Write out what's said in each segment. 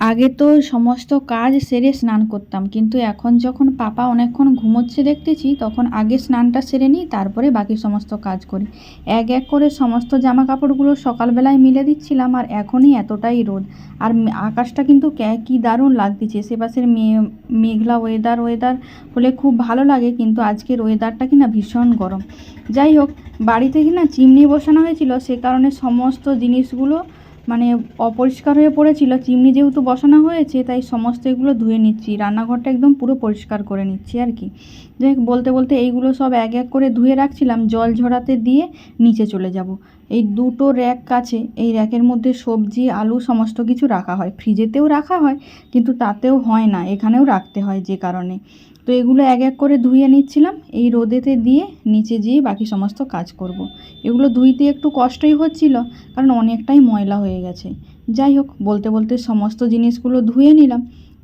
আগে তো সমস্ত কাজ সেরে স্নান করতাম, কিন্তু এখন যখন পাপা অনেকক্ষণ ঘুমোচ্ছে দেখতেছি, তখন আগে স্নানটা সেরে নিই, তারপরে বাকি সমস্ত কাজ করি। এক এক করে সমস্ত জামা কাপড়গুলো সকালবেলায় মিলে দিচ্ছিলাম, আর এখনই এতটাই রোদ। আর আকাশটা কিন্তু কী দারুণ লাগতেছে। সেপাশের মেঘলা ওয়েদার হলে খুব ভালো লাগে, কিন্তু আজকের ওয়েদারটা কিনা ভীষণ গরম। যাই হোক, বাড়িতে কিনা চিমনি বসানো হয়েছিল, সে কারণে সমস্ত জিনিসগুলো মানে অপরিষ্কার হয়ে পড়েছিল। চিমনি যেহেতু বসানো হয়েছে, তাই সমস্ত এগুলো ধুয়ে নিচ্ছি, রান্নাঘরটা একদম পুরো পরিষ্কার করে নিচ্ছি আর কি। যাই হোক, বলতে বলতে এইগুলো সব এক এক করে ধুয়ে রাখছিলাম, জল ঝরাতে দিয়ে নিচে চলে যাব। এই দুটো র্যাক আছে, এই র্যাকের মধ্যে সবজি আলু সমস্ত কিছু রাখা হয়, ফ্রিজেতেও রাখা হয়, কিন্তু তাতেও হয় না, এখানেও রাখতে হয় যে কারণে। তো এগুলো এক এক করে ধুয়ে নিচ্ছিলাম, এই রোদেতে দিয়ে নিচে যেয়ে বাকি সমস্ত কাজ করব। এগুলো ধুইতে একটু কষ্টই হচ্ছিল, কারণ অনেকটাই ময়লা হয়ে গেছে। যাই হোক, বলতে বলতে সমস্ত জিনিসগুলো ধুয়ে নিলাম।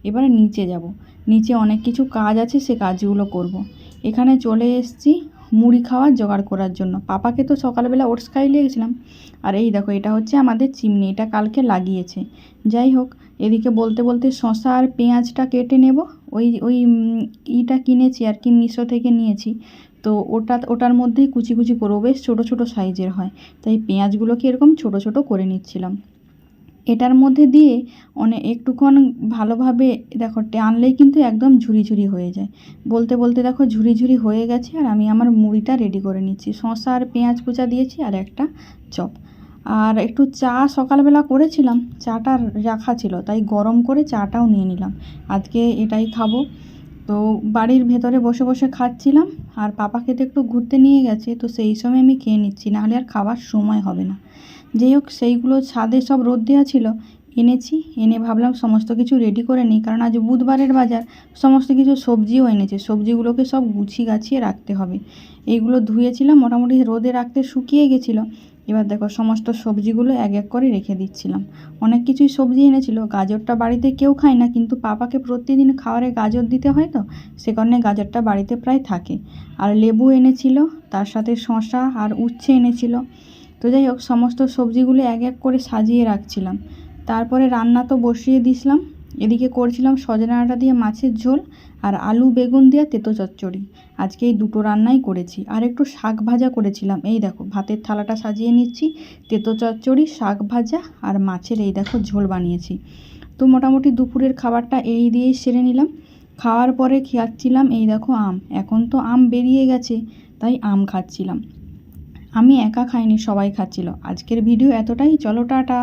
এবারে নিচে যাব, নিচে অনেক কিছু কাজ আছে, সে কাজগুলো করব। এখানে চলে এসেছি মুড়ি খাওয়ার জোগাড় করার জন্য। পাপাকে তো সকালবেলা ওটস খাইয়ে গেছিলাম। আর এই দেখো, এটা হচ্ছে আমাদের চিমনি, এটা কালকে লাগিয়েছে। যাই হোক, এদিকে বলতে বলতে শসা আর পেঁয়াজটা কেটে নেব। ওই ইটা কিনেছি আর কি, মিশো থেকে নিয়েছি। তো ওটার মধ্যেই কুচি কুচি করবো, বেশ ছোটো ছোটো সাইজের হয়। তাই পেঁয়াজগুলোকে এরকম ছোটো ছোটো করে নিচ্ছিলাম। এটার মধ্যে দিয়ে একটুক্ষণ ভালোভাবে দেখো টানলেই কিন্তু একদম ঝুরি ঝুরি হয়ে যায়। বলতে বলতে দেখো ঝুরি ঝুরি হয়ে গেছে, আর আমি আমার মুড়িটা রেডি করে নিচ্ছি। শসা আর পেঁয়াজ কুচা দিয়েছি, আর একটা চপ। আর একটু চা সকালবেলা করেছিলাম, চাটা রাখা ছিল, তাই গরম করে চাটাও নিয়ে নিলাম। আজকে এটাই খাবো। তো বাড়ির ভেতরে বসে বসে খাচ্ছিলাম, আর পাপাকে তো একটু ঘুরতে নিয়ে গেছে, তো সেই সময় আমি খেয়ে নিচ্ছি, নাহলে আর খাবার সময় হবে না। যাই হোক, সেইগুলো ছাদে সব রোদ দেওয়া ছিল, এনেছি। এনে ভাবলাম সমস্ত কিছু রেডি করে নিই, কারণ আজ বুধবারের বাজার। সমস্ত কিছু সবজিও এনেছে, সবজিগুলোকে সব গুছিয়ে গাছিয়ে রাখতে হবে। এইগুলো ধুয়েছিলাম, মোটামুটি রোদে রাখতে শুকিয়ে গেছিলো। এবার দেখো সমস্ত সবজিগুলো এক এক করে রেখে দিচ্ছিলাম। অনেক কিছুই সবজি এনেছিল। গাজরটা বাড়িতে কেউ খায় না, কিন্তু পাপাকে প্রতিদিন খাবারে গাজর দিতে হয়, তো সে কারণে গাজরটা বাড়িতে প্রায় থাকে। আর লেবু এনেছিল, তার সাথে শসা আর উচ্ছে এনেছিল। তো যাই হোক, সমস্ত সবজিগুলো এক এক করে সাজিয়ে রাখছিলাম। তারপরে রান্না তো বসিয়ে দিয়েছিলাম। এদিকে করছিলাম সজনে ডাঁটা দিয়ে মাছের ঝোল, আর আলু বেগুন দিয়ে তেতো চচ্চড়ি। আজকে এই দুটো রান্নাই করেছি, আর একটু শাক ভাজা করেছিলাম। এই দেখো, ভাতের থালাটা সাজিয়ে নিচ্ছি, তেতো চচ্চড়ি, শাক ভাজা আর মাছের এই দেখো ঝোল বানিয়েছি। তো মোটামুটি দুপুরের খাবারটা এই দিয়েই সেরে নিলাম। খাওয়ার পরে খাচ্ছিলাম এই দেখো আম। এখন তো আম বেরিয়ে গেছে, তাই আম খাচ্ছিলাম। আমি একা খাইনি, সবাই খাচ্ছিল। আজকের ভিডিও এতটাই, চলো টাটা।